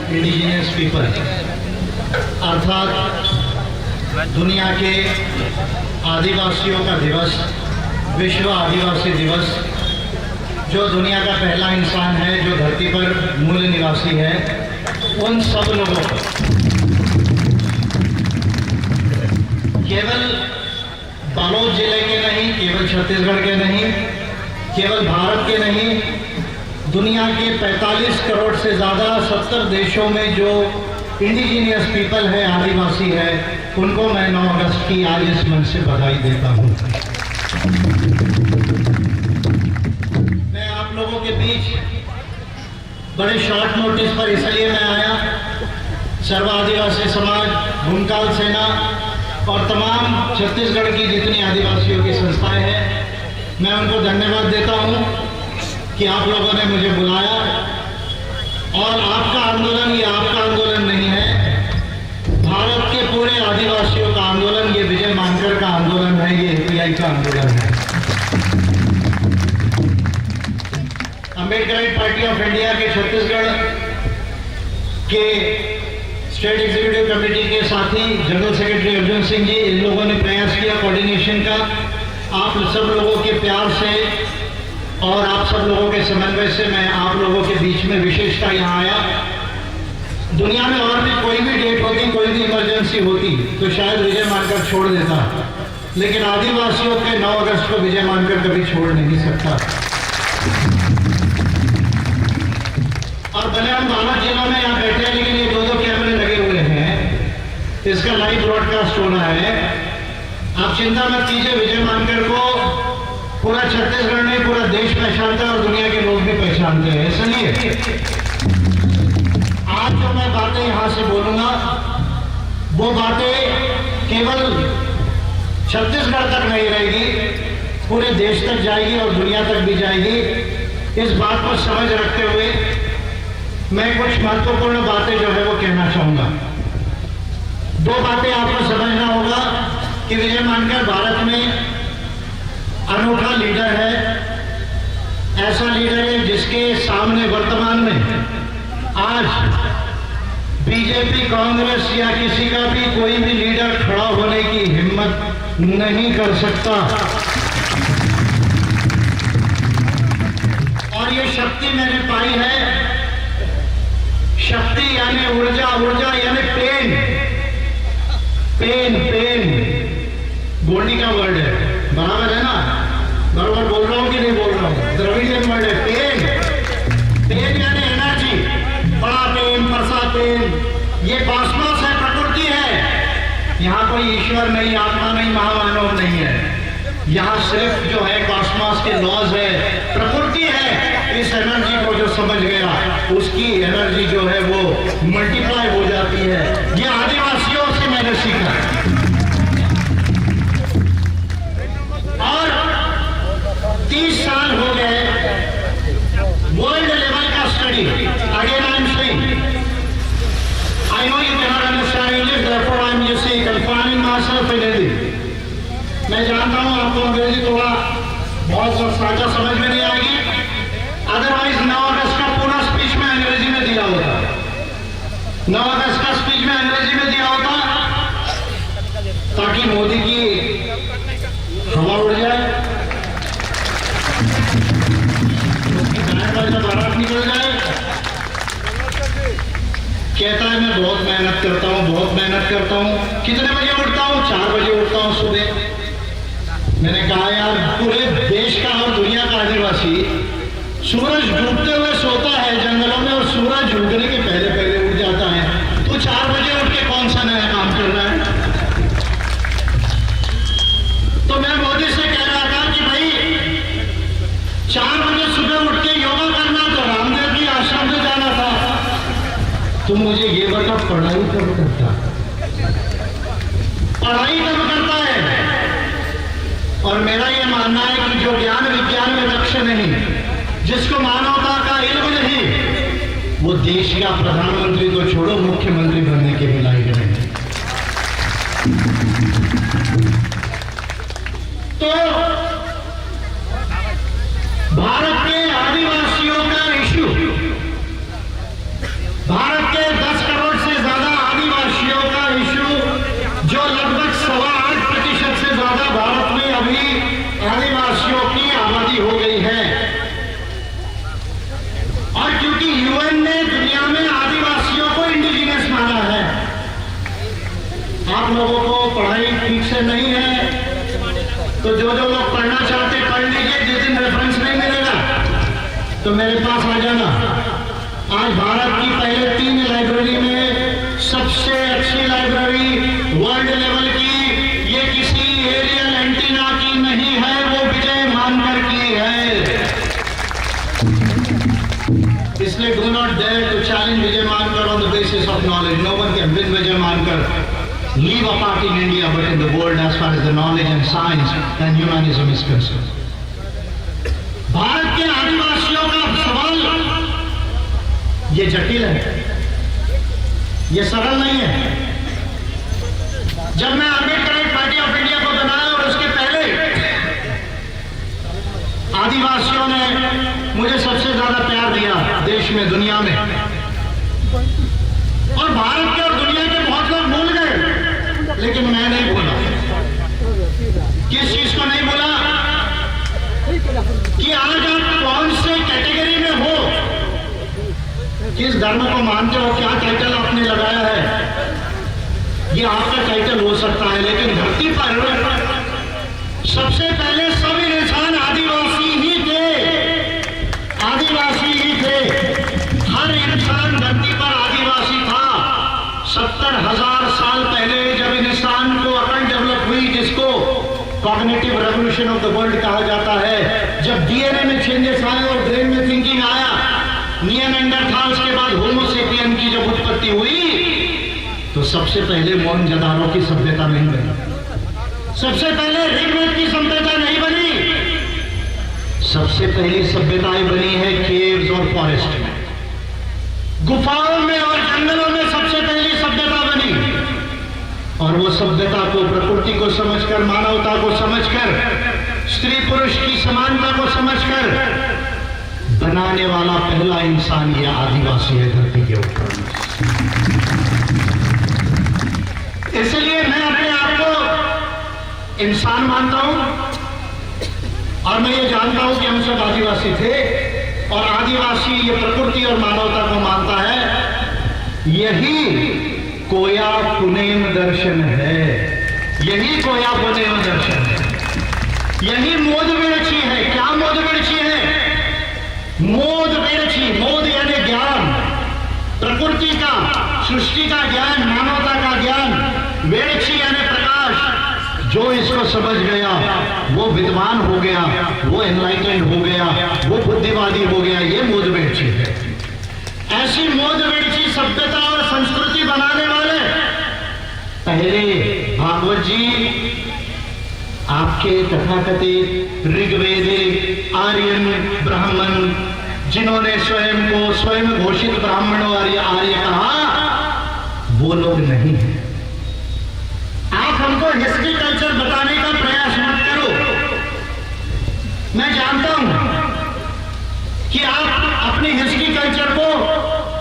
Indigenous people अर्थात दुनिया के आदिवासियों का दिवस, विश्व आदिवासी दिवस, जो दुनिया का पहला इंसान है जो धरती पर मूल निवासी है, उन सब लोगों को केवल बालोद जिले के नहीं, केवल छत्तीसगढ़ के नहीं, केवल भारत के नहीं, दुनिया के 45 करोड़ से ज़्यादा 70 देशों में जो इंडिजिनियस पीपल है, आदिवासी है, उनको मैं 9 अगस्त की आज इस मंच से बधाई देता हूँ। मैं आप लोगों के बीच बड़े शॉर्ट नोटिस पर इसलिए मैं आया, सर्व आदिवासी समाज, भूमकाल सेना और तमाम छत्तीसगढ़ की जितनी आदिवासियों की संस्थाएं हैं, मैं उनको धन्यवाद देता हूँ कि आप लोगों ने मुझे बुलाया। और आपका आंदोलन ये आपका आंदोलन नहीं है, भारत के पूरे आदिवासियों का आंदोलन, ये विजय मानकर का आंदोलन है, ये एपीआई का आंदोलन है। अम्बेडकराइट पार्टी ऑफ इंडिया के छत्तीसगढ़ के स्टेट एग्जीक्यूटिव कमेटी के साथी जनरल सेक्रेटरी अर्जुन सिंह जी, इन लोगों ने प्रयास किया कोऑर्डिनेशन का। आप सब लोगों के प्यार से और आप सब लोगों के समन्वय से मैं आप लोगों के बीच में विशेषता यहाँ आया। दुनिया में और भी कोई भी डेट होती, कोई भी इमरजेंसी होती तो शायद विजय मानकर छोड़ देता, लेकिन आदिवासियों के 9 अगस्त को विजय मानकर कभी छोड़ नहीं सकता। और भले हम बालोद जिलों में यहाँ बैठे हैं, लेकिन ये 2-2 कैमरे लगे हुए हैं, इसका लाइव ब्रॉडकास्ट होना है। आप चिंता मत कीजिए, विजय मानकर को पूरा छत्तीसगढ़ नहीं, पूरा देश पहचानता है और दुनिया के लोग भी पहचानते हैं। इसलिए आज जो मैं बातें यहाँ से बोलूँगा, वो बातें केवल छत्तीसगढ़ तक नहीं रहेगी, पूरे देश तक जाएगी और दुनिया तक भी जाएगी। इस बात को समझ रखते हुए मैं कुछ महत्वपूर्ण बातें जो है वो कहना चाहूँगा। 2 बातें आपको समझना होगा कि विजय मानकर भारत में अनूठा लीडर है, ऐसा लीडर है जिसके सामने वर्तमान में आज बीजेपी, कांग्रेस या किसी का भी कोई भी लीडर खड़ा होने की हिम्मत नहीं कर सकता। और ये शक्ति मैंने पाई है, शक्ति यानी ऊर्जा, ऊर्जा यानी पेन, पेन, पेन गोल्डी का वर्ड है, बराबर है ना? बराबर बोल रहा हूँ कि नहीं बोल रहा हूँ? द्रविडियन वर्ड है पेन। पेन यानी एनर्जी, बड़ा पेन, परसा पेन, ये कॉस्मोस है, प्रकृति है। यहाँ कोई ईश्वर नहीं, आत्मा नहीं, महामानव नहीं है। यहाँ सिर्फ जो है कॉस्मोस के लॉज है, प्रकृति है। इस एनर्जी को जो समझ गया, उसकी एनर्जी जो है वो मल्टीप्लाई हो जाती है। ये आदिवासियों से मैंने सीखा। और 30 साल हो गए, वो कहता है मैं बहुत मेहनत करता हूँ, बहुत मेहनत करता हूँ। कितने बजे उठता हूँ? 4 बजे उठता हूँ सुबह। मैंने कहा यार, पूरे देश का और दुनिया का आदिवासी सूरज डूबते हुए सोता है जंगलों में और सूरज उगने के पहले पहले उठ जाता है। तो 4 बजे उठ के कौन सा नया काम कर रहा है? तो मैं मोदी से कह रहा था कि भाई 4 बजे सुबह उठ के योगा करना तो रामदेव की आश्रम में जाना था। तुम मुझे ये बता, पढ़ाई कब करता है? पढ़ाई कब करता है? और मेरा ये मानना है कि जो ज्ञान विज्ञान में दक्ष नहीं, जिसको मानवता का इल्म नहीं, वो देश का प्रधानमंत्री तो छोड़ो, मुख्यमंत्री बनने के भी लायक नहीं। तो भारत के आदिवासियों का इश्यू, भारत के 10 करोड़ से ज्यादा आदिवासियों का इश्यू, जो लगभग 8.25% से ज्यादा भारत में अभी आदिवासियों की आबादी हो गई है। और क्योंकि यूएन ने दुनिया में आदिवासियों को इंडिजिनस माना है, आप लोगों को पढ़ाई ठीक से नहीं है तो जो लोग पढ़ना चाहते पढ़ लीजिए। जिस दिन रेफरेंस नहीं मिलेगा तो मेरे पास आ जाना। आज भारत की पहले 3 लाइब्रेरी में सबसे अच्छी लाइब्रेरी वर्ल्ड लेवल की, ये किसी एरियल एंटीना की नहीं है, वो विजय मानकर की है। इसलिए do not dare to challenge Vijay Mankar on the basis of knowledge. No one can win Vijay Mankar. Leave apart in India, but in the world as far as the knowledge and science and humanism is concerned. Bharat के आदिवासियों का सवाल ये जटिल है, ये सरल नहीं है। जब मैं आंबेडकर पार्टी ऑफ इंडिया को बनाया और उसके पहले आदिवासियों ने मुझे सबसे ज्यादा प्यार दिया देश में, दुनिया में। और भारत के और दुनिया के बहुत लोग भूल गए, लेकिन मैं नहीं भूला। किस चीज को नहीं भूला? कि आज आप कौन से कैटेगरी में हो, किस धर्म को मानते हो, क्या टाइटल आपने लगाया है, ये आपका टाइटल हो सकता है। लेकिन धरती पर सबसे पहले सभी इंसान आदिवासी ही थे, आदिवासी ही थे। हर इंसान धरती पर आदिवासी था। 70,000 साल पहले जब इंसान को अकल डेवलप हुई, जिसको cognitive revolution of the world कहा जाता है, जब डीएनए में चेंजेस आए और ब्रेन में थिंकिंग आया, निएंडरथाल्स के बाद होमो सेपियन की जब उत्पत्ति हुई, तो सबसे पहले मोहनजोदाड़ो की सभ्यता नहीं बनी, सबसे पहले ऋग्वेद की सभ्यता नहीं बनी। सबसे पहली सभ्यताएं बनी है केव्स और फॉरेस्ट में, गुफाओं में और जंगलों में सबसे पहली सभ्यता बनी। और वो सभ्यता को, प्रकृति को समझकर, मानवता को समझकर, स्त्री पुरुष की समानता को समझकर बनाने वाला पहला इंसान ये आदिवासी है धरती के ऊपर। इसलिए मैं अपने आप को इंसान मानता हूं और मैं ये जानता हूं कि हम सब आदिवासी थे। और आदिवासी ये प्रकृति और मानवता को मानता है। यही कोया पुनेम दर्शन है, यही कोया पुनेम दर्शन है, यही मोद विरची है। क्या मोद विरची है? मोद विरची, मोद यानी ज्ञान, प्रकृति का, सृष्टि का ज्ञान, मानवता का ज्ञान। विरची यानी प्रकाश। जो इसको समझ गया वो विद्वान हो गया, वो एनलाइटेंड हो गया, वो बुद्धिवादी हो गया। ये मोद विरची है। ऐसी मोद विरची सभ्यता और संस्कृति बनाने वाले पहले भागवत जी, आपके तथाकथित ऋग्वेदिक आर्यन ब्राह्मण, जिन्होंने स्वयं को स्वयं घोषित ब्राह्मण आर्य कहा, वो लोग नहीं है। आप हमको हिस्ट्री कल्चर बताने का प्रयास मत करो। मैं जानता हूं कि आप अपनी हिस्ट्री कल्चर को,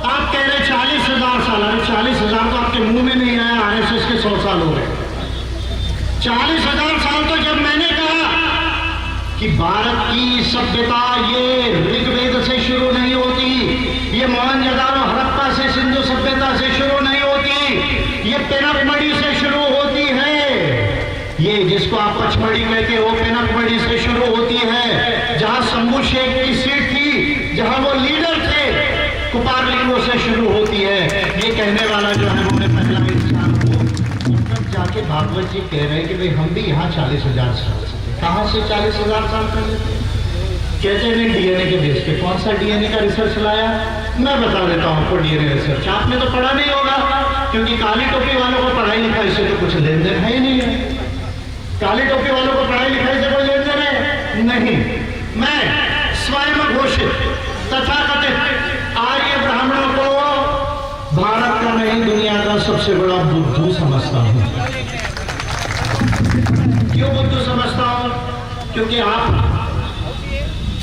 आप कह रहे 40,000 साल, अरे 40,000 तो आपके मुंह में नहीं आया, आरएसएस के 100 साल हो गए। 40,000 साल तो जब मैंने कहा कि भारत की सभ्यता ये ऋग्वेद से शुरू नहीं होती, ये मोहनजोदाड़ो हड़प्पा से, सिंधु सभ्यता से है, ये कहने वाला जो है वो मैं पहला इंसान हूँ। तब जाके भागवत जी कह रहे हैं कि भाई हम भी यहाँ 40,000 साल से थे। कहाँ से 40,000 साल कर लेते? कहते हैं डीएनए के बेस पे। कौन सा डीएनए का रिसर्च लाया? मैं बता देता हूँ आपको डीएनए रिसर्च। आपने तो पढ़ा नहीं होगा, क्योंकि काली टोपी वालों को पढ़ाई लिखाई से तो कुछ लेन देन है ही नहीं है। काली टोपी वालों को पढ़ाई लिखाई से कोई लेन देन है नहीं। मैं स्वयं घोषित तथाकथित आर्य ब्राह्मणों को भारत का नहीं दुनिया का सबसे बड़ा बुद्धू समझता हूं। क्यों बुद्धू समझता हूं? क्योंकि आप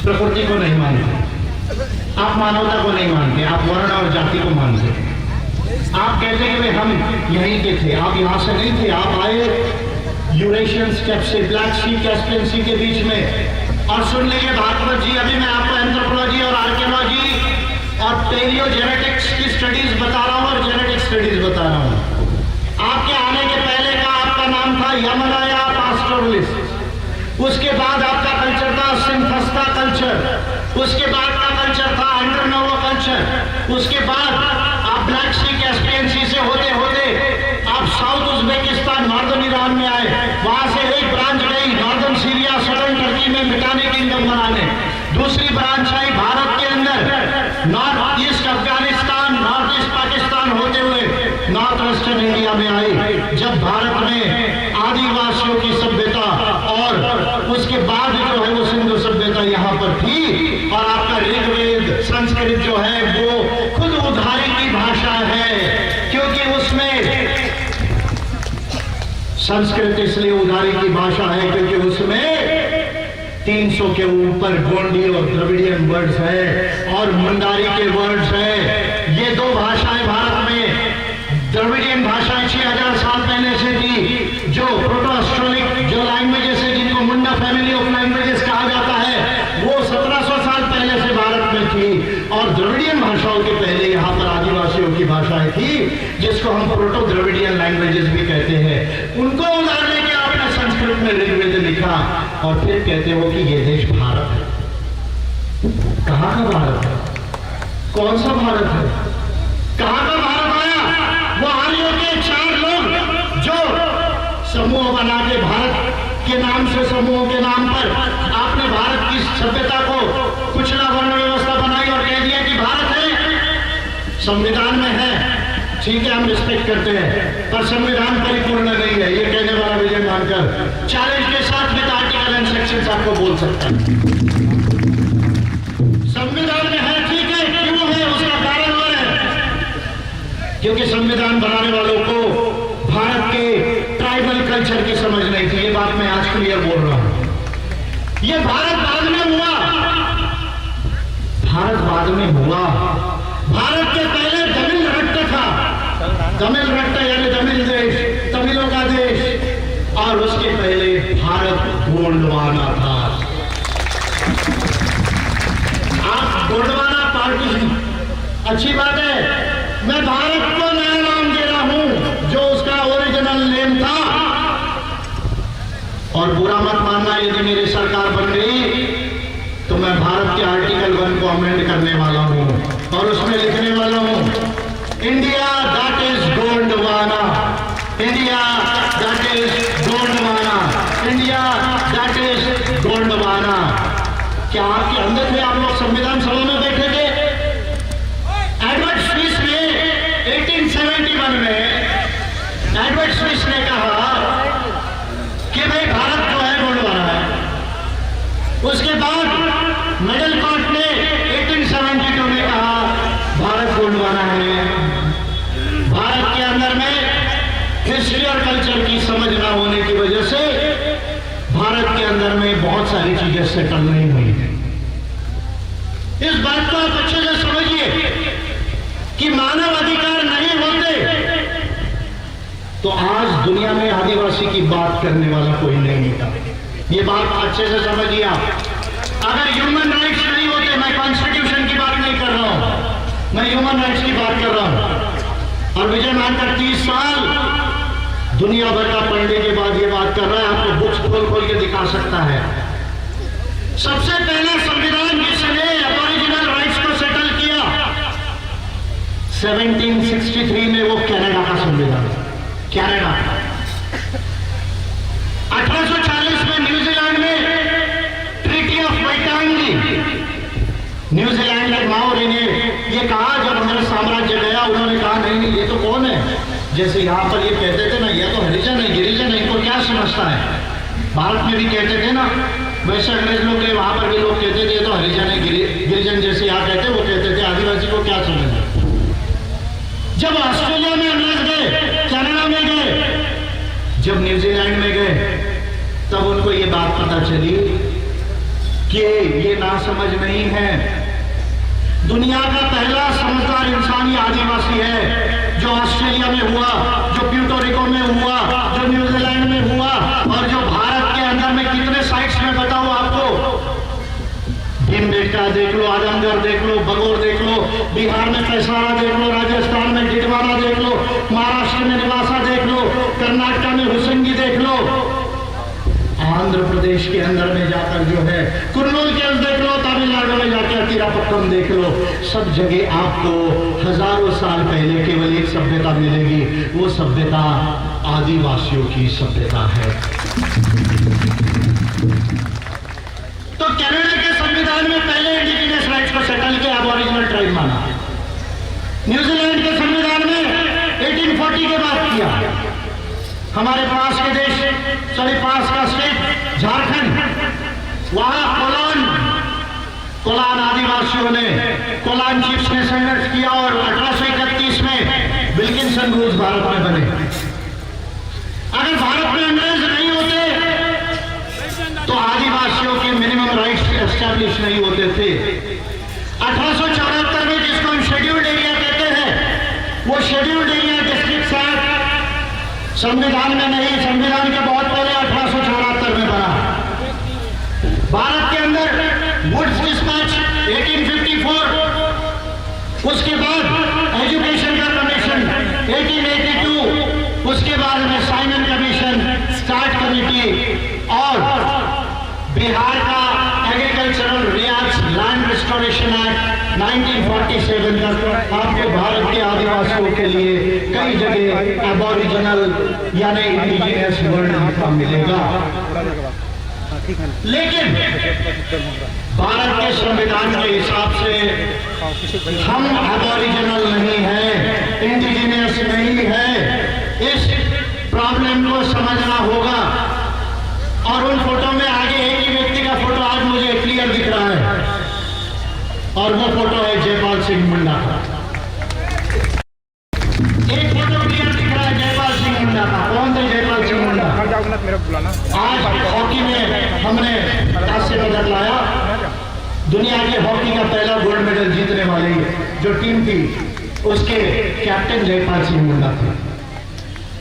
प्रकृति को नहीं मानते, आप मानवता को नहीं मानते, आप वर्ण और जाति को मानते। आप कहते हैं कि हम यहीं के थे, आप यहां से नहीं थे, आप आए यूरेशियन स्टेप से, ब्लैक सी कैस्पियन सी के बीच में। और सुन लीजिए भागवत जी, अभी मैं आपको एंथ्रोपोलॉजी और आर्कियोलॉजी और पैलियोजेनेटिक्स की स्टडीज बता रहा हूं और जेनेटिक स्टडीज बता रहा हूं। आपके आने के पहले का आपका नाम था यमनाया पास्टोरलिस, उसके बाद आपका कल्चर था सिंथस्ता कल्चर, उसके बाद का कल्चर था अंडरनोवा कल्चर, उसके बाद आप ब्लैक सी कैस्पियन सी से होते होते आप साउथ उज्बेकिस्तान नॉर्दर्न ईरान में आए, वहां से एक ब्रांच गई नॉर्दर्न सीरिया सदर्न टर्की में मिटाने किंगडम बनाने, दूसरी ब्रांच आई भारत के अंदर north east Afghanistan north east Pakistan होते हुए नॉर्थ वेस्टर्न इंडिया में आई। जब भारत में आदिवासियों की सभ्यता और उसके बाद जो है वो सिंधु सभ्यता यहाँ पर थी, और आपका ऋग्वेद संस्कृत जो है वो खुद उधारी की भाषा है, क्योंकि उसमें संस्कृत इसलिए उधारी की भाषा है क्योंकि उसमें 300 के ऊपर गोंडी और द्रविडियन वर्ड्स है और मुंडारी के वर्ड्स है। ये दो भाषाएं भारत में, द्रविडियन भाषाएं 6000 साल पहले से थी, जो प्रोटो-ऑस्ट्रोलिक जो लैंग्वेजेस है जिनको मुंडा फैमिली ऑफ लैंग्वेजेस कहा जाता है, वो 1700 साल पहले से भारत में थी। और द्रविडियन भाषाओं के पहले यहाँ पर आदिवासियों की भाषाएं थी, जिसको हम प्रोटो द्रविडियन लैंग्वेजेस भी कहते हैं। उनको उधार लेके आपने संस्कृत में ऋग्वेद लिखा और फिर कहते हो कि ये देश भारत है। कहाँ का भारत है? कौन सा भारत है? कहाँ का भारत आया? वो आर्यों के 4 लोग जो समूह बना के भारत के नाम से, समूहों के नाम पर आपने भारत की सभ्यता को कुचला वर्ण व्यवस्था बनाई और कह दिया कि भारत है, संविधान में है, ठीक है हम रिस्पेक्ट करते हैं, पर संविधान परिपूर्ण नहीं है, ये कहने वाला विजय मानकर चैलेंज के साथ विद आर्टिकल एंड सेक्शन आपको बोल सकता है। संविधान में है, ठीक है, क्यों है उसका कारण वो है क्योंकि संविधान बनाने वालों को भारत के ट्राइबल कल्चर की समझ नहीं थी। ये बात मैं आज क्लियर बोल रहा हूं। ये भारत बाद में हुआ, भारत बाद में हुआ। भारत के पहले तमिल रट्ट था, तमिल रट्ट यानी तमिल देश, तमिलों का देश, और उसके पहले भारत गोंडवाना था। आप गोंडवाना पार्टी, अच्छी बात है, मैं भारत को नया नाम दे रहा हूं जो उसका ओरिजिनल नेम था। और बुरा मत मानना, यदि मेरी सरकार बन गई तो मैं भारत के आर्टिकल 1 को अमेंड करने वाला हूं और उसमें लिखने वाला हूं India that is Gondwana, India that is Gondwana, India that is Gondwana. क्या आपके अंदर थे? आप लोग संविधान सभा में बैठे थे? एडवर्ड स्विस ने 1871 में एडवर्ड स्विस ने कहा कि भाई भारत जो है गोंडवाना है। उसके बाद मिडिल कोर्ट ने 1872 में कहा भारत गोंडवाना है। भारत के अंदर में हिस्ट्री और कल्चर की समझ ना होने की वजह से भारत के अंदर में बहुत सारी चीजें सेटल नहीं हुई है। इस बात को आप अच्छे से समझिए कि मानव अधिकार नहीं होते तो आज दुनिया में आदिवासी की बात करने वाला कोई नहीं होता। ये बात अच्छे से समझिए आप। अगर ह्यूमन राइट्स नहीं होते, मैं कॉन्स्टिट्यूशन की बात नहीं कर रहा हूं, मैं ह्यूमन राइट्स की बात कर रहा हूं। और विजय मानकर 30 साल दुनिया भर का पढ़ने के बाद ये बात कर रहा है, आपको बुक्स खोल खोल के दिखा सकता है। सबसे पहला संविधान जिसने ओरिजिनल राइट्स को सेटल किया, 1763 में वो कनाडा का संविधान, कनाडा 1840 में न्यूजीलैंड में ट्रीटी ऑफ वाइटांगी, न्यूजीलैंड के माओरी ने ये कहा, जब अंग्रेज साम्राज्य गया उन्होंने कहा नहीं नहीं ये तो कौन है, जैसे यहाँ पर ये कहते थे ना ये तो हरिजन है गिरिजन है, इनको क्या समझता है, भारत में भी कहते थे ना, वैसे अंग्रेज लोग के वहां पर भी लोग कहते थे ये तो हरिजन है गिरिजन, जैसे यहाँ कहते वो कहते थे आदिवासी को क्या समझना। जब ऑस्ट्रेलिया में अंग्रेज गए, कनाडा में गए, जब न्यूजीलैंड में गए, तब उनको ये बात पता चली कि ये नासमझ नहीं है, दुनिया का पहला समझदार इंसान ये आदिवासी है, जो ऑस्ट्रेलिया में हुआ, जो प्यूर्टोरिको में हुआ, जो न्यूजीलैंड में हुआ, और जो भारत के अंदर में कितने साइट्स में बताओ आपको, भीमबेटका देख लो, आजमगढ़ देख लो, बगोर देख लो, बिहार में कैसारा देख लो, राजस्थान में डिडवाना देख लो, महाराष्ट्र में निवासा देख लो, कर्नाटक में हुसंगी देख लो, आंध्र प्रदेश के अंदर में जाकर जो है कुर्नूल के देख लो, तमिलनाडु में जाकर तिरापत्तम देख लो, सब जगह आपको हजारों साल पहले केवल एक सभ्यता मिलेगी, वो सभ्यता आदिवासियों की सभ्यता है। तो कनाडा के संविधान में पहले इंडिजिनियस राइट्स को सेटल किया, एबोरिजिनल ट्राइब माना, न्यूजीलैंड के संविधान में 1840 के बाद किया, हमारे पास के देश पास का स्टेट झारखंड, वहां कोलान आदिवासियों ने, कोलान चीफ्स ने संघर्ष किया और 1831 में विल्किंसन रूल्स भारत में बने। अगर भारत में अंग्रेज नहीं होते तो आदिवासियों के मिनिमम राइट्स एस्टैब्लिश नहीं होते थे। 1874 में जिसको हम शेड्यूल्ड एरिया कहते हैं, वो शेड्यूल्ड एरिया डिस्ट्रिक्ट एक्ट संविधान में नहीं, संविधान के बहुत पहले 1874 में बना। भारत के अंदर वुड्स डिस्पैच 1854, उसके बाद एजुकेशन का कमीशन 1882, उसके बाद में साइमन कमीशन, स्टार्ट कमेटी, और बिहार का agricultural react land restoration act 1947 तक आपको भारत के आदिवासियों के लिए कई जगह एबोरिजिनल यानी इंडिजिनियस वर्ड आपको मिलेगा। लेकिन भारत के संविधान के हिसाब से हम एबोरिजिनल नहीं है, इंडिजिनियस नहीं है, इस प्रॉब्लम को समझना होगा। और उन फोटो में आगे एक ही व्यक्ति का फोटो आज मुझे क्लियर दिख रहा है, और वो फोटो है जयपाल सिंह मुंडा का। एक फोटो क्लियर दिख रहा है जयपाल सिंह मुंडा का। कौन थे जयपाल सिंह मुंडा? आज हॉकी में हमने हास्य नजर लाया, दुनिया के हॉकी का पहला गोल्ड मेडल जीतने वाली जो टीम थी उसके कैप्टन जयपाल सिंह मुंडा थे।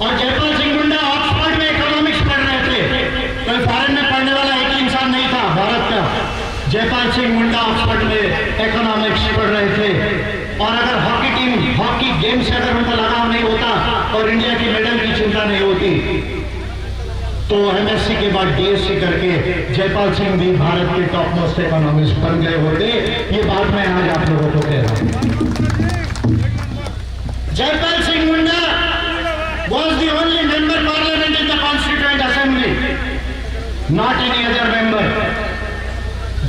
और जयपाल सिंह मुंडा ऑक्सफोर्ड में इकोनॉमिक्स पढ़ रहे थे, कोई फॉरेन में पढ़ने वाला एक ही इंसान नहीं था भारत का। जयपाल सिंह मुंडा ऑक्सफोर्ड में इकोनॉमिक्स पढ़ रहे थे। और अगर हॉकी टीम, हॉकी गेम से अगर उनका लगाव नहीं होता और इंडिया की मेडल की चिंता नहीं होती, तो एमएससी के बाद डीएससी करके जयपाल सिंह भी भारत के टॉप मोस्ट इकोनॉमिस्ट बन गए होते। ये बात मैं आज आप लोगों को कह रहा हूं। Jaipal Singh Munda was the only member parliament in the Constituent Assembly, not any other member.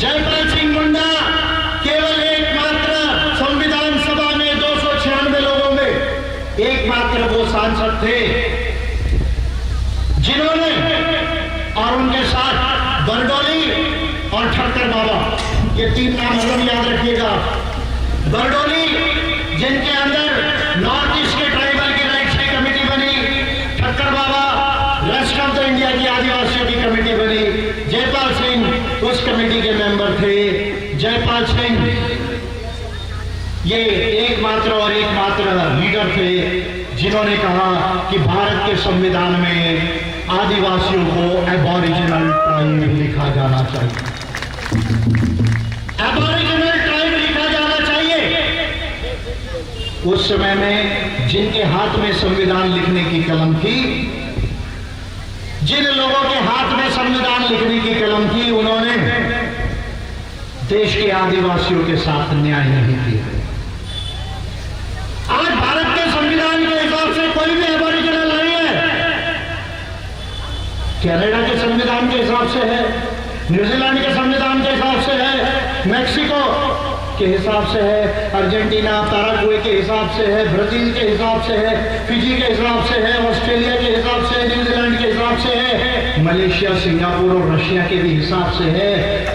Jaipal Singh Munda केवल एकमात्र संविधान सभा में 296 लोगों में एकमात्र वो सांसद थे जिन्होंने, और उनके साथ बरडोली और ठक्कर बाबा, ये तीन नाम हम याद रखिएगा। बरडोली जिनके अंदर नॉर्थ ईस्ट के ट्राइबल की राइट्स की कमेटी बनी, ठक्कर बाबा रेस्ट ऑफ द इंडिया की आदिवासियों की कमेटी बनी, जयपाल सिंह उस कमेटी के मेंबर थे। जयपाल सिंह ये एकमात्र लीडर थे जिन्होंने कहा कि भारत के संविधान में आदिवासियों को एबोरिजिनल ट्राइब लिखा जाना चाहिए, एबोरिजिनल ट्राइब लिखा जाना चाहिए। उस समय में जिनके हाथ में संविधान लिखने की कलम थी, जिन लोगों के हाथ में संविधान लिखने की कलम थी, उन्होंने देश के आदिवासियों के साथ न्याय नहीं किया। आज कनाडा के संविधान के हिसाब से है, न्यूजीलैंड के संविधान के हिसाब से है, मैक्सिको के हिसाब से है, अर्जेंटीना पैराग्वे के हिसाब से है, ब्राजील के हिसाब से है, फिजी के हिसाब से है, ऑस्ट्रेलिया के हिसाब से है, न्यूजीलैंड के हिसाब से है, मलेशिया, सिंगापुर और रशिया के भी हिसाब से है।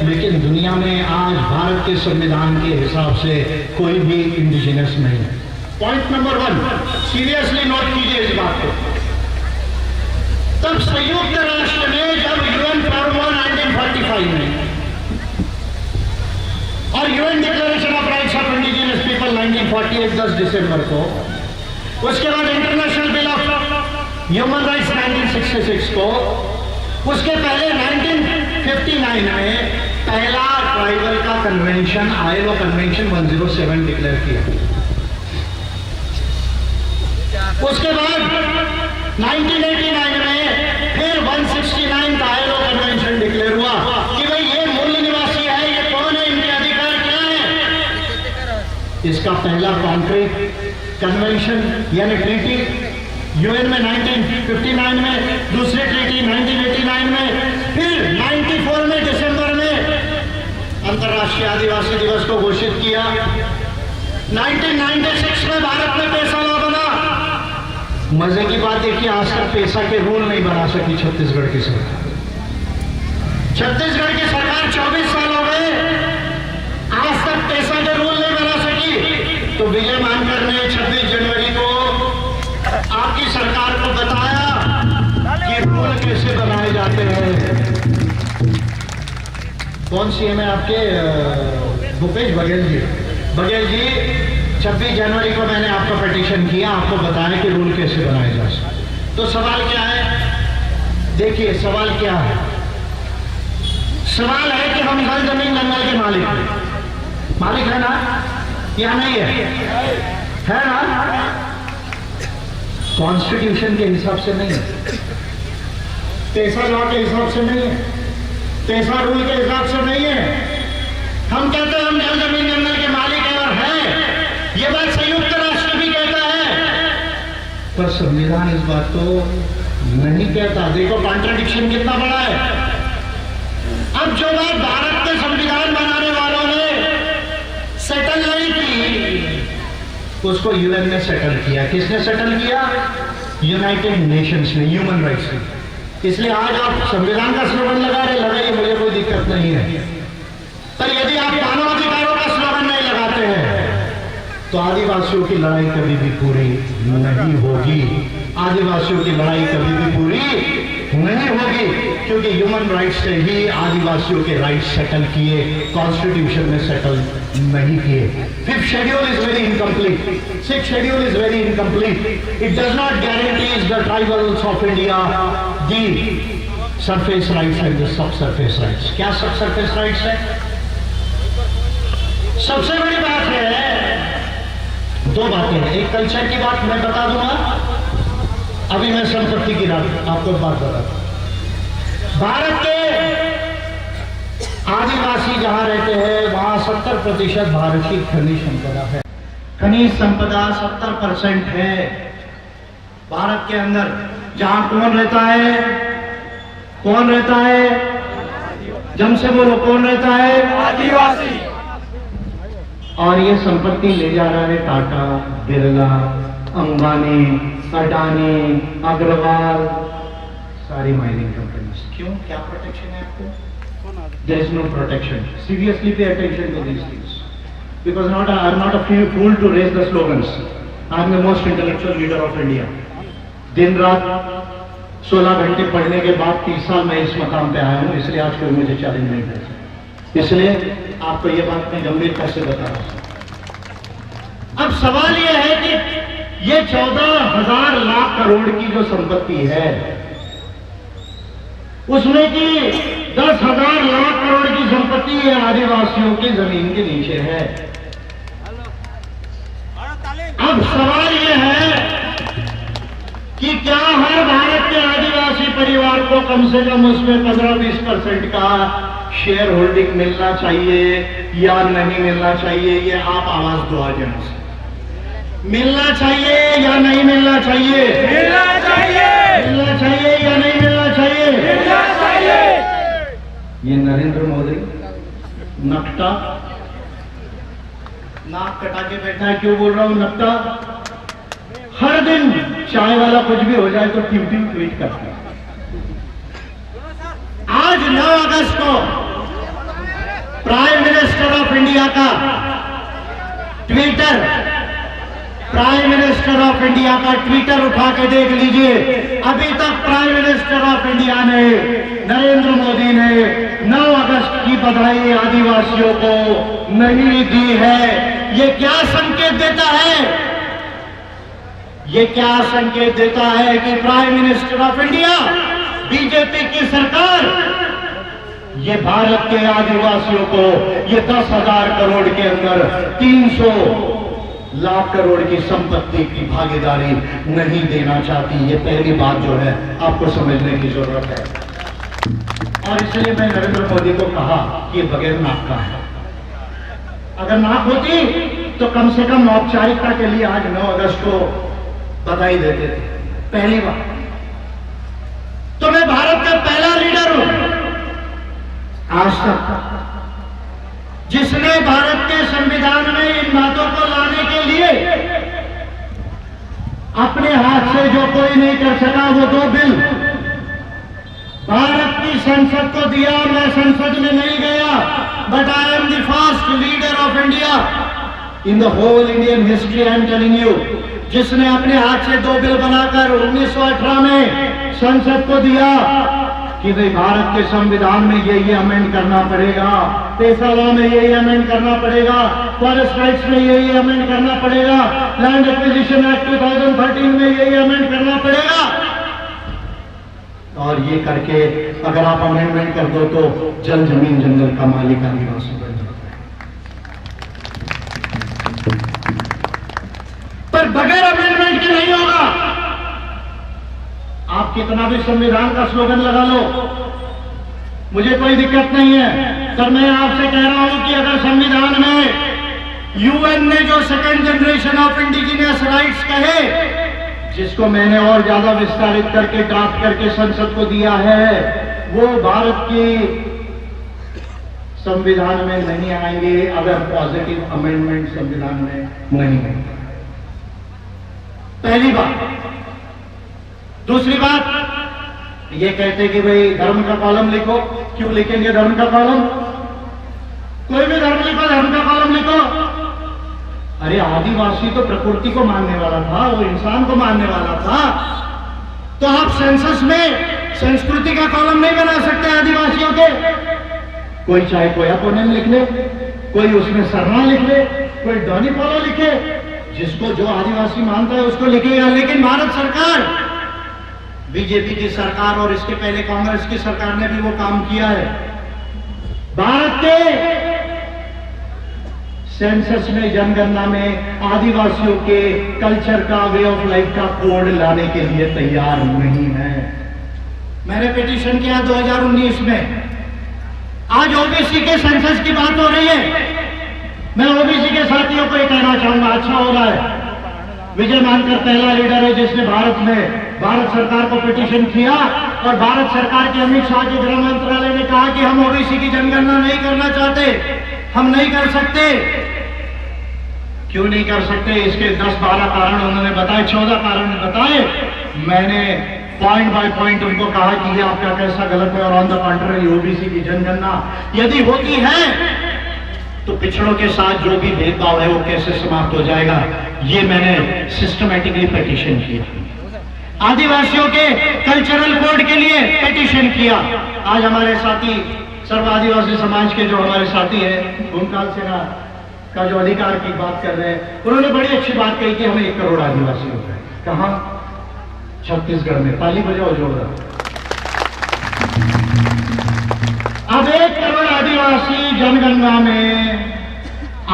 लेकिन दुनिया में आज भारत के संविधान के हिसाब से कोई भी इंडिजिनस नहीं है। पॉइंट नंबर 1, सीरियसली नोट कीजिए इस बात को। तब संयुक्त राष्ट्र ने जब यूएन फॉर्म हुआ 1945 में और UN declaration of rights of indigenous people 1948 10 दिसंबर को, उसके बाद international bill of human rights 1966 को, उसके पहले 1959 में पहला ट्राइबल का कन्वेंशन आईएलओ कन्वेंशन 107 डिक्लेयर किया। उसके बाद 1989 में फिर 169 का आईएलओ कन्वेंशन डिक्लेयर हुआ कि भाई ये मूल निवासी है, ये कौन है, इनके अधिकार क्या है। इसका पहला कॉन्क्रीट कन्वेंशन यानी ट्रीटी यूएन में 1959 में, दूसरी ट्रीटी 1989 में, फिर 94 में दिसंबर में अंतर्राष्ट्रीय आदिवासी दिवस को घोषित किया। 1996 में भारत में पैसा लॉ बना। मजे की बात देखिए, आज तक पैसा के रूल नहीं बना सकी छत्तीसगढ़ की सरकार। छत्तीसगढ़ की सरकार 24 साल हो गए, आज तक पैसा के रूल नहीं बना सकी। तो विजय मानकर ने 26 जनवरी को आपकी सरकार को बताया कि रूल कैसे बनाए जाते हैं। कौन सीएम है आपके? भूपेश बघेल जी। बघेल जी 26 जनवरी को मैंने आपका पिटीशन किया, आपको बताया कि रूल कैसे बनाए जा सकते। तो सवाल क्या है? देखिए सवाल क्या है। सवाल है कि हम हर जमीन जंगल के मालिक हैं। मालिक है ना या नहीं है ना? कॉन्स्टिट्यूशन के हिसाब से नहीं है, पैसा लॉ के हिसाब से नहीं है, पैसा रूल के हिसाब से नहीं है। हम कहते हैं हम जल जमीन जंगल के मालिक हैं और हैं, ये बात संयुक्त राष्ट्र भी कहता है, पर संविधान इस बात को नहीं कहता। देखो कॉन्ट्रडिक्शन कितना बड़ा है। अब जो बात भारत के संविधान बनाने वालों ने सेटल नहीं की, उसको यूएन ने सेटल किया। किसने सेटल किया? यूनाइटेड नेशंस ने, ह्यूमन राइट्स ने। इसलिए आज आप संविधान का स्लोगन लगा रहे, लगाइए, मुझे कोई दिक्कत नहीं है। पर यदि आप मानवाधिकारों का स्लोगन नहीं लगाते हैं तो आदिवासियों की लड़ाई कभी भी पूरी नहीं होगी। आदिवासियों की लड़ाई कभी भी पूरी नहीं होगी, क्योंकि ह्यूमन राइट्स से ही आदिवासियों के राइट्स सेटल किए, कॉन्स्टिट्यूशन में सेटल नहीं किए। 5th schedule is very incomplete, 6th schedule is very incomplete. It does not guarantees the tribals of India the surface rights and the sub surface rights. क्या सब surface rights है? सबसे बड़ी बात है, दो बातें हैं। एक कल्चर की बात मैं बता दूंगा, अभी मैं संपत्ति की आपको बात बता दूं। भारत के आदिवासी जहां रहते हैं वहां 70% भारत की खनिज संपदा है। खनिज संपदा 70% है भारत के अंदर। जहां कौन रहता है? कौन रहता है? जम से बोलो, कौन रहता है? आदिवासी। और ये संपत्ति ले जा रहा है टाटा, बिरला, अंबानी, अडानी, अग्रवाल, सारी माइनिंग कंपनीज। क्यों? क्या प्रोटेक्शन है आपको? There is no protection. Seriously pay attention to these things, because I am not a fool to raise the slogans. I am the most intellectual leader of India. दिन रात 16 घंटे पढ़ने के बाद 30 साल मैं इस मकाम पे आया हूँ, इसलिए आज कोई मुझे चैलेंज नहीं कर सकता। इसलिए आपको ये बात मैं गंभीरता से बता रहा हूं। अब सवाल ये है कि ये 14,000 लाख करोड़ की जो संपत्ति है, उसमें की 10,000 लाख करोड़ की संपत्ति है आदिवासियों की जमीन के नीचे है। अब सवाल यह है कि क्या हर भारत के आदिवासी परिवार को कम से कम उसमें 15-20% का शेयर होल्डिंग मिलना चाहिए या नहीं मिलना चाहिए? ये आप आवाज दो आज यहाँ से। मिलना चाहिए या नहीं मिलना चाहिए? मिलना चाहिए। मिलना चाहिए या नहीं मिलना चाहिए? ये नरेंद्र मोदी नकटा, नाक कटा के बैठा है। क्यों बोल रहा हूं नकटा? हर दिन चाय वाला कुछ भी हो जाए तो ट्वीट करता है। आज 9 अगस्त को प्राइम मिनिस्टर ऑफ इंडिया का Twitter, prime minister of India का ट्विटर उठा के देख लीजिए, अभी तक प्राइम मिनिस्टर ऑफ इंडिया ने, नरेंद्र मोदी ने 9 अगस्त की बधाई आदिवासियों को नहीं दी है। ये क्या संकेत देता है? ये क्या संकेत देता है कि prime minister of India, BJP की सरकार, ये भारत के आदिवासियों को ये 10,000 करोड़ के अंदर 300 लाख करोड़ की संपत्ति की भागीदारी नहीं देना चाहती। ये पहली बात जो है आपको समझने की जरूरत है। और इसलिए मैं नरेंद्र मोदी को कहा कि ये बगैर नाक का है। अगर नाक होती तो कम से कम औपचारिकता के लिए आज 9 अगस्त को बधाई देते थे। पहली बार तो मैं भारत का पहला लीडर हूं आज तक जिसने भारत के संविधान में इन बातों को लाने के लिए अपने हाथ से जो कोई नहीं कर सका वो 2 बिल भारत की संसद को दिया। मैं संसद में नहीं गया, but I am the first leader of India in the whole Indian history, I am telling you, जिसने अपने हाथ से 2 बिल बनाकर 1918 में संसद को दिया कि भाई भारत के संविधान में ये अमेंड करना पड़ेगा, पेशाला में ये अमेंड करना पड़ेगा, फॉरेस्ट राइट्स में ये अमेंड करना पड़ेगा, लैंड एक्विजिशन एक्ट 2013 में ये अमेंड करना पड़ेगा। और ये करके अगर आप अमेंडमेंट कर दो तो जल जमीन जंगल का मालिक आदिवासी बन जाता है। पर बगैर अमेंडमेंट के नहीं होगा। आप कितना भी संविधान का स्लोगन लगा लो, मुझे कोई दिक्कत नहीं है। पर मैं आपसे कह रहा हूं कि अगर संविधान में यूएन ने जो second generation of indigenous rights कहे, जिसको मैंने और ज्यादा विस्तारित करके ड्राफ्ट करके संसद को दिया है, वो भारत की संविधान में नहीं आएंगे अगर पॉजिटिव अमेंडमेंट संविधान में नहीं है। पहली बात। दूसरी बात, ये कहते कि भाई धर्म का कॉलम लिखो। क्यों लिखेंगे धर्म का कॉलम? कोई भी धर्म लिखो, धर्म का कॉलम लिखो। अरे आदिवासी तो प्रकृति को मानने वाला था, वो इंसान को मानने वाला था। तो आप सेंसस में संस्कृति का कॉलम नहीं बना सकते आदिवासियों के। कोई चाहे कोया पोनेम लिख ले, कोई उसमें सरना लिख ले, कोई डॉनी पोलो लिखे, जिसको जो आदिवासी मानता है उसको लिखेगा। लेकिन भारत सरकार, बीजेपी की सरकार और इसके पहले कांग्रेस की सरकार ने भी वो काम किया है। भारत के सेंसस में, जनगणना में आदिवासियों के कल्चर का, वे ऑफ लाइफ का कोड लाने के लिए तैयार नहीं है। मैंने पिटीशन किया 2019 में। आज ओबीसी के सेंसस की बात हो रही है। मैं ओबीसी के साथियों को ये कहना चाहूंगा, अच्छा हो रहा है। विजय मानकर पहला लीडर है जिसने भारत में भारत सरकार को पिटीशन किया, और भारत सरकार के अमित शाह के गृह मंत्रालय ने कहा कि हम ओबीसी की जनगणना नहीं करना चाहते, हम नहीं कर सकते। क्यों नहीं कर सकते? इसके 10-12 कारण उन्होंने बताए, 14 कारण बताए। मैंने पॉइंट बाय पॉइंट उनको कहा कि ये आपका कैसा गलत है, और ऑन द कॉन्ट्ररी ओबीसी की जनगणना यदि होती है तो पिछड़ों के साथ जो भी भेदभाव है वो कैसे समाप्त हो जाएगा। ये मैंने सिस्टमैटिकली पिटीशन किया। आदिवासियों के कल्चरल कोड के लिए पिटीशन किया। आज हमारे साथी, सर्व आदिवासी समाज के जो हमारे साथी हैं, भूमकाल सेना का जो अधिकार की बात कर रहे हैं, उन्होंने बड़ी अच्छी बात कही कि हमें 1 करोड़ आदिवासी हो गए। कहां? छत्तीसगढ़ में। ताली बजाओ जोरदार। अब 1 करोड़ आदिवासी जनगणना में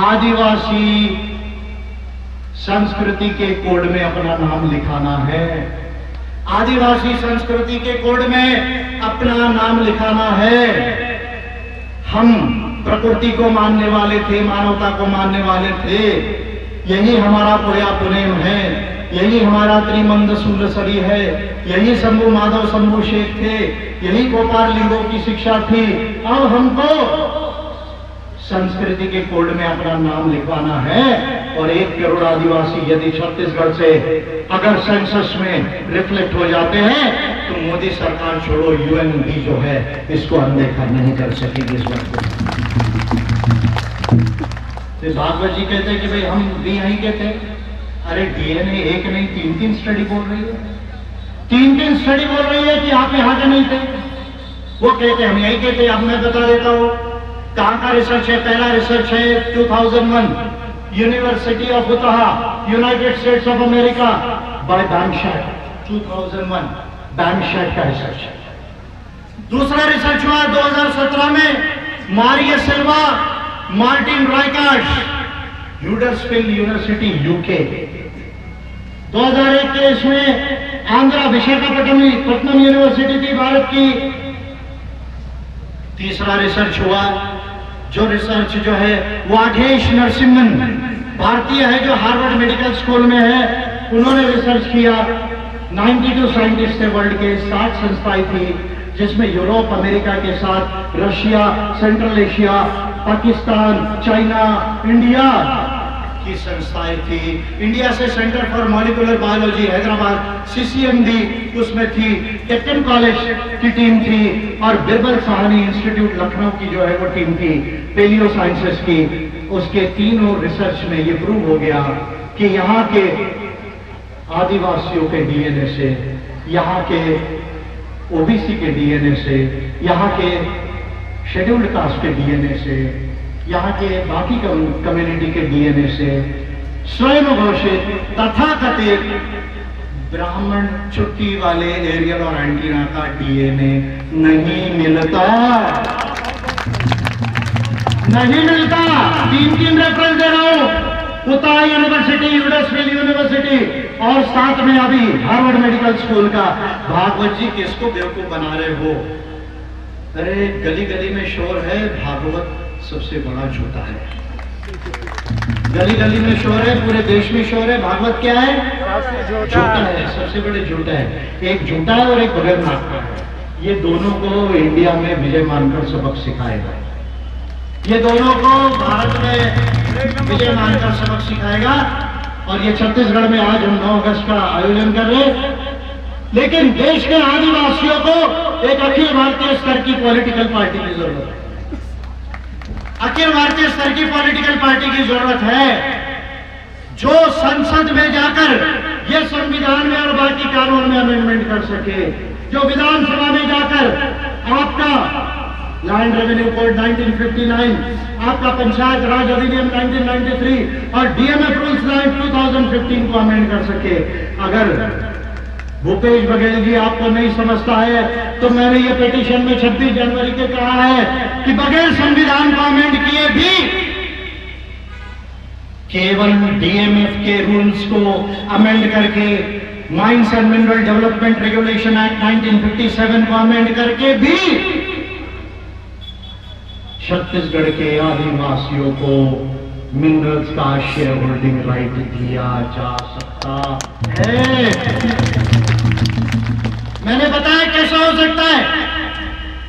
आदिवासी संस्कृति के कोड में अपना नाम लिखाना है। आदिवासी संस्कृति के कोड में अपना नाम लिखाना है। हम प्रकृति को मानने वाले थे, मानवता को मानने वाले थे, यही हमारा पुण्य है। यही हमारा त्रिमंद सुलसरी है, यही शंभु माधव शंभु शेख थे, यही गोपाल लिंगों की शिक्षा थी। अब हमको संस्कृति के कोड में अपना नाम लिखवाना है और 1 करोड़ आदिवासी यदि छत्तीसगढ़ से अगर सेंसस में रिफ्लेक्ट हो जाते हैं तो मोदी सरकार छोड़ो यूएन भी जो है इसको अनदेखा नहीं कर सकेगी इस वक्त। तो भागवत जी कहते हैं कि भाई हम भी यहीं के थे। अरे डीएनए एक नहीं 3-3 स्टडी बोल रही है, 3-3 स्टडी बोल रही है कि आप यहाँ के नहीं थे। वो कहते हम यहीं के थे। अब मैं बता देता हूँ कहां का रिसर्च है। पहला रिसर्च है 2001 university of Utah, United States of America, by बैंशैट। 2001 बैंशैट का रिसर्च है। दूसरा रिसर्च हुआ 2017 में Maria Silva, Martin Richards, Huddersfield university UK. 2001 के इसमें आंध्रा विशाखापट्टनम यूनिवर्सिटी थी भारत की। तीसरा रिसर्च हुआ जो रिसर्च जो है वाघेश नरसिम्हन, भारतीय है जो हार्वर्ड मेडिकल स्कूल में है, उन्होंने रिसर्च किया। 92 साइंटिस्ट थे वर्ल्ड के, 60 संस्थाएं थी जिसमें यूरोप, अमेरिका के साथ Russia, central Asia, Pakistan, China, India की संस्थाएं थी। इंडिया से centre for molecular biology Hyderabad CCMB उसमें थी, कैप्टन कॉलेज की टीम थी और बिरबल साहनी इंस्टीट्यूट लखनऊ की जो है वो टीम थी पेलियो साइंसेस की। उसके तीनों रिसर्च में ये प्रूव हो गया कि यहाँ के आदिवासियों के डीएनए से, यहाँ के ओबीसी के डीएनए से, यहाँ के शेड्यूल्ड कास्ट के डीएनए से, यहाँ के बाकी कम्युनिटी के डीएनए से स्वयं घोषित तथाकथित ब्राह्मण छुट्टी वाले एरियल और एंटीना का डीएनए नहीं मिलता। नहीं मिलता। 3 रेफरेंस दे रहा हूं, उताहा यूनिवर्सिटी, ह्यूडर्सफील्ड यूनिवर्सिटी और साथ में अभी हार्वर्ड मेडिकल स्कूल का। भागवत जी किसको बेवकूफ बना रहे हो? अरे गली गली में शोर है, भागवत सबसे बड़ा झूठा है। गली गली में शोर है, पूरे देश में शोर है, भागवत क्या है? झूठा है, सबसे बड़े झूठा है। एक झूठा है और एक बगैर नाक का है। ये दोनों को इंडिया में विजय मानकर सबक सिखाएगा। ये दोनों को भारत में विजय मानकर सबक सिखाएगा। और ये छत्तीसगढ़ में आज हम 9 अगस्त का आयोजन कर रहे। लेकिन देश के आदिवासियों को एक अखिल भारतीय स्तर की पॉलिटिकल पार्टी की जरूरत है। अखिल भारतीय स्तर की पॉलिटिकल पार्टी की जरूरत है जो संसद में जाकर ये संविधान में और बाकी कानून में अमेंडमेंट कर सके, जो विधानसभा में जाकर आपका लैंड रेवेन्यू कोड 1959, आपका पंचायत राज अधिनियम 1993 और डीएमएफ रूल्स 2015 को अमेंड कर सके। अगर भूपेश बघेल जी आपको नहीं समझता है तो मैंने ये पिटीशन में 26 जनवरी के कहा है कि बगैर संविधान को अमेंड किए भी केवल डीएमएफ के रूल्स को अमेंड करके, mines and mineral development regulation act 1957 को अमेंड करके भी छत्तीसगढ़ के आदिवासियों को मिनरल्स का शेयर होल्डिंग राइट दिया जा सकता है। मैंने बताया कैसा हो सकता है।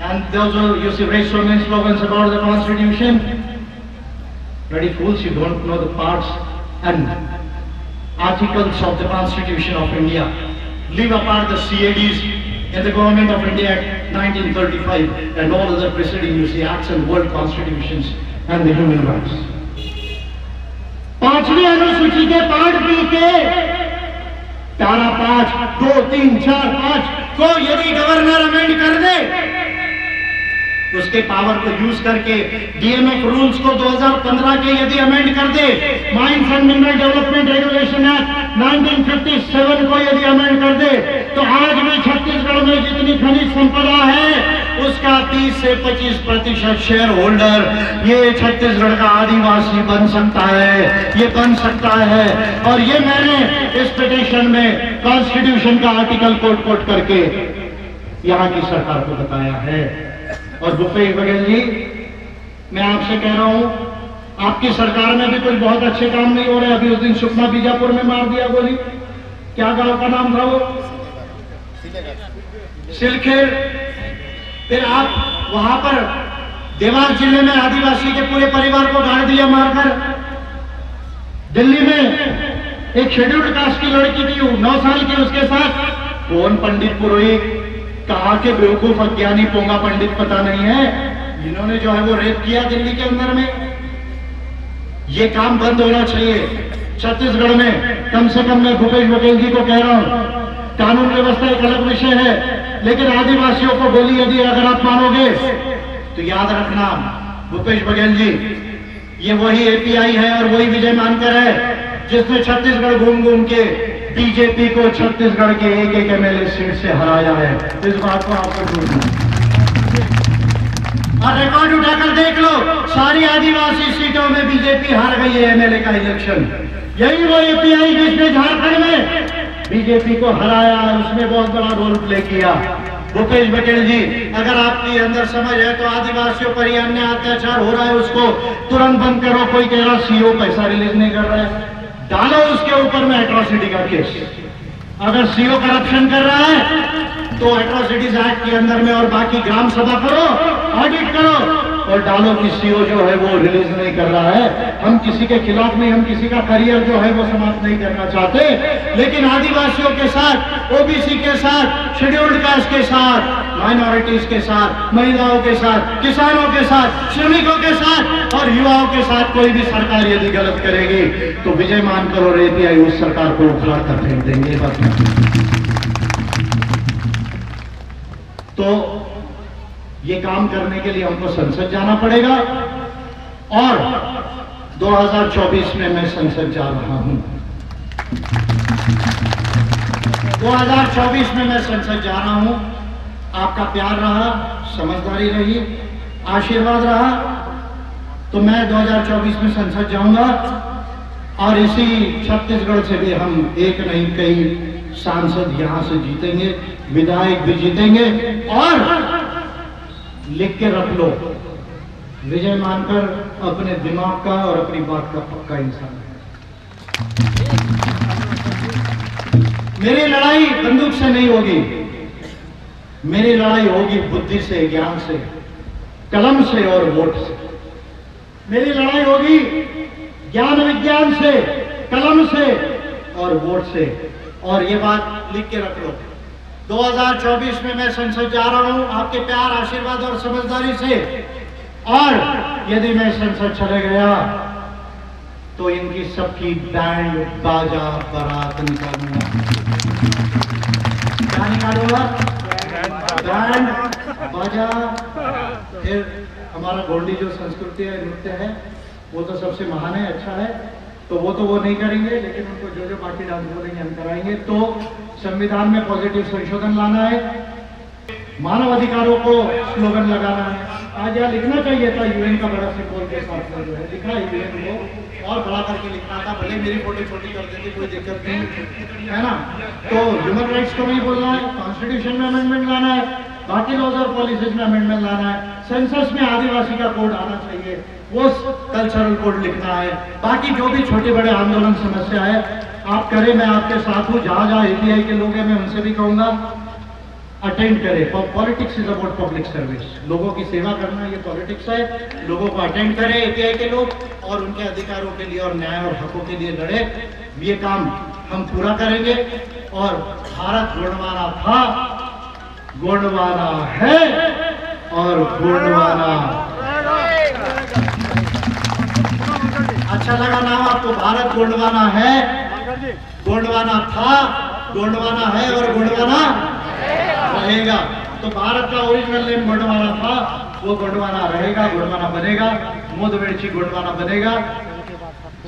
And those who used to raise so many slogans about the Constitution, bloody fools, you don't know the parts and articles of the Constitution of India. Leave apart the CADs in the Government of India Act 1935 and all other preceding you see acts and world constitutions and the human rights. 5वीं अनुसूची के पाठ bill के धारा 5, 2, 3, 4, 5 को यदि governor amend कर दे, उसके पावर को यूज करके डीएमएफ रूल्स को 2015 के यदि अमेंड कर दे, mines and mineral development regulation act 1957 को यदि अमेंड कर दे, तो आज भी छत्तीसगढ़ में जितनी खनिज संपदा है उसका 30 से 25% शेयर होल्डर ये छत्तीसगढ़ का आदिवासी बन सकता है। ये बन सकता है और ये मैंने इस पिटीशन में कॉन्स्टिट्यूशन का आर्टिकल कोट करके यहाँ की सरकार को बताया है। और भूपेश बघेल जी, मैं आपसे कह रहा हूं आपकी सरकार में भी कुछ बहुत अच्छे काम नहीं हो रहे। अभी उस दिन सुकमा बीजापुर में मार दिया गोली, क्या गांव का नाम था वो? सिलखेर। फिर आप वहां पर देवास जिले में आदिवासी के पूरे परिवार को गाड़ दिया मारकर। दिल्ली में एक शेड्यूल्ड कास्ट की लड़की थी 9 साल की, उसके साथ कौन पंडित पुरोहित, कहाँ के बेवकूफ अज्ञानी पोंगा पंडित पता नहीं है, इन्होंने जो है वो रेप किया दिल्ली के अंदर में। ये काम बंद होना चाहिए छत्तीसगढ़ में। कम से कम मैं भूपेश बघेल जी को कह रहा हूं, कानून व्यवस्था एक अलग विषय है, लेकिन आदिवासियों को गोली यदि अगर आप मानोगे तो याद रखना भूपेश बघेल जी, ये वही एपीआई है और वही विजय मानकर है जिसने छत्तीसगढ़ घूम घूम के बीजेपी को छत्तीसगढ़ के एक एमएलए सीट से हराया है। इस बात को आपको ढूंढना और रिकॉर्ड उठाकर देख लो, सारी आदिवासी सीटों में बीजेपी हार गई है एमएलए का इलेक्शन। यही वो एपीआई जिसने झारखंड में बीजेपी को हराया, उसने बहुत बड़ा रोल प्ले किया। भूपेश बघेल जी, अगर आपके अंदर समझ है तो आदिवासियों पर यह अन्याय अत्याचार हो रहा है उसको तुरंत बंद करो। कोई कह रहा सीओ पैसा रिलीज नहीं कर रहा है, डालो उसके ऊपर में एट्रोसिटी का केस। अगर सीओ करप्शन कर रहा है तो एट्रोसिटीज एक्ट के अंदर में और बाकी ग्राम सभा करो, ऑडिट करो और डालो कि सीओ जो है वो रिलीज नहीं कर रहा है। हम किसी के खिलाफ नहीं, हम किसी का करियर जो है वो समाप्त नहीं करना चाहते, लेकिन आदिवासियों के साथ, ओबीसी के साथ, शेड्यूल्ड कास्ट के साथ, माइनॉरिटीज के साथ, महिलाओं के साथ, किसानों के साथ, श्रमिकों के साथ और युवाओं के साथ कोई भी सरकार यदि गलत करेगी तो विजय मानकर और एपीआई उस सरकार को उखाड़ कर फेंक देंगे। तो ये काम करने के लिए हमको संसद जाना पड़ेगा और 2024 में मैं संसद जा रहा हूं। 2024 में मैं संसद जा रहा हूं। आपका प्यार रहा, समझदारी रही, आशीर्वाद रहा तो मैं 2024 में संसद जाऊंगा और इसी छत्तीसगढ़ से भी हम एक नहीं कई सांसद यहां से जीतेंगे, विधायक भी जीतेंगे। और लिख के रख लो, विजय मानकर अपने दिमाग का और अपनी बात का पक्का इंसान है। मेरी लड़ाई बंदूक से नहीं होगी, मेरी लड़ाई होगी बुद्धि से, ज्ञान से, कलम से और वोट से। मेरी लड़ाई होगी ज्ञान विज्ञान से, कलम से और वोट से। और ये बात लिख के रख लो, 2024 में मैं संसद जा रहा हूं आपके प्यार, आशीर्वाद और समझदारी से। और यदि मैं संसद चले गया तो इनकी सबकी बैंड बाजा बारात निकालूंगा। क्या निकालूंगा? बैंड बाजा। फिर हमारा गोंडी जो संस्कृति है, नृत्य है, वो तो सबसे महान है, अच्छा है, तो वो नहीं करेंगे, लेकिन उनको जो बाकी डांस बोलेंगे हम कराएंगे। तो संविधान में पॉजिटिव संशोधन लाना है, मानव अधिकारों को स्लोगन लगाना है। आज यहाँ लिखना चाहिए था यूएन का बड़ा सिंबल के साथ में जो है लिखा है यूएन को, और बड़ा करके लिखना था, भले मेरी फोटो छोटी कर देती, कोई दिक्कत नहीं है ना। तो ह्यूमन राइट्स को नहीं बोलना है, कॉन्स्टिट्यूशन में अमेंडमेंट लाना है, बाकी लॉज और पॉलिसीज में अमेंडमेंट लाना है, सेंसस में आदिवासी का कोड आना चाहिए, वो कल्चरल कोड लिखना है। बाकी जो भी छोटे बड़े आंदोलन समस्या है आप करें, मैं आपके साथ हूँ। जहां जहां एपीआई के लोग हैं मैं उनसे भी कहूंगा अटेंड करें। Politics is about public service, लोगों की सेवा करना ये पॉलिटिक्स है। लोगों को अटेंड करें एपीआई के लोग और उनके अधिकारों के लिए और न्याय और हकों के लिए लड़े। ये काम हम पूरा करेंगे। और भारत गोंडवाना था, गोंडवाना है और गोंडवाना। अच्छा लगा नाम आपको? भारत गोंडवाना है, गोंडवाना था, गोंडवाना है और गोंडवाना रहेगा। तो भारत का ओरिजिनल नेम गोंडवाना था, वो गोंडवाना रहेगा, गोंडवाना बनेगा, मोदवेड़ची गोंडवाना बनेगा।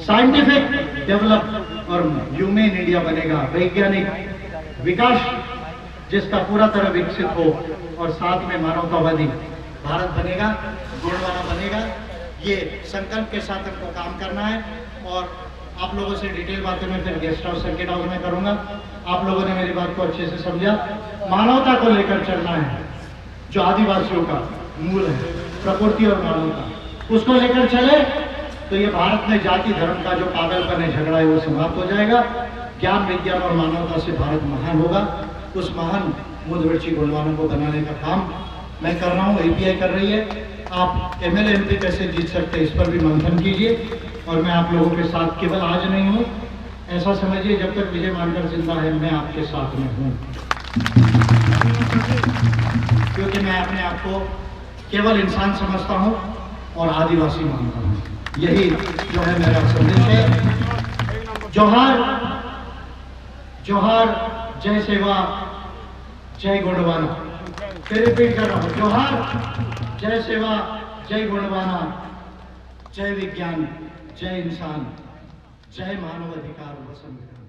साइंटिफिक डेवलप और ह्यूमन इंडिया बनेगा, वैज्ञानिक विकास जिसका पूरा तरह विकसित हो और साथ में मानवतावादी भारत बनेगा, गोंडवाना बनेगा। ये संकल्प के साथ हमको काम करना है। और आप लोगों से डिटेल बातें मैं फिर गेस्ट हाउस, सर्किट हाउस में करूंगा। आप लोगों ने मेरी बात को अच्छे से समझा। मानवता को लेकर चलना है, जो आदिवासियों का मूल है, प्रकृति और मानवता, उसको लेकर चले तो ये भारत में जाति धर्म का जो पागलपन है, झगड़ा है, वो समाप्त हो जाएगा। ज्ञान विज्ञान और मानवता से भारत महान होगा। उस महान मूलवृक्षी गोंडवाना को बनाने का काम मैं कर रहा हूँ, API कर रही है। आप MLA MP कैसे जीत सकते हैं, इस पर भी मंथन कीजिए। और मैं आप लोगों के साथ केवल आज नहीं हूँ, ऐसा समझिए जब तक विजय मानकर जिंदा है मैं आपके साथ में हूँ, क्योंकि मैं अपने आप को केवल इंसान समझता हूँ और आदिवासी मानता हूँ। यही जो है मेरा संदेश है। जोहार जोहार, जय सेवा, जय गोंडवाना। फिर रिपीट कर रहा हूँ, जोहार, जय सेवा, जय गोंडवाना, जय विज्ञान, जय इंसान, जय मानव अधिकार व संविधान।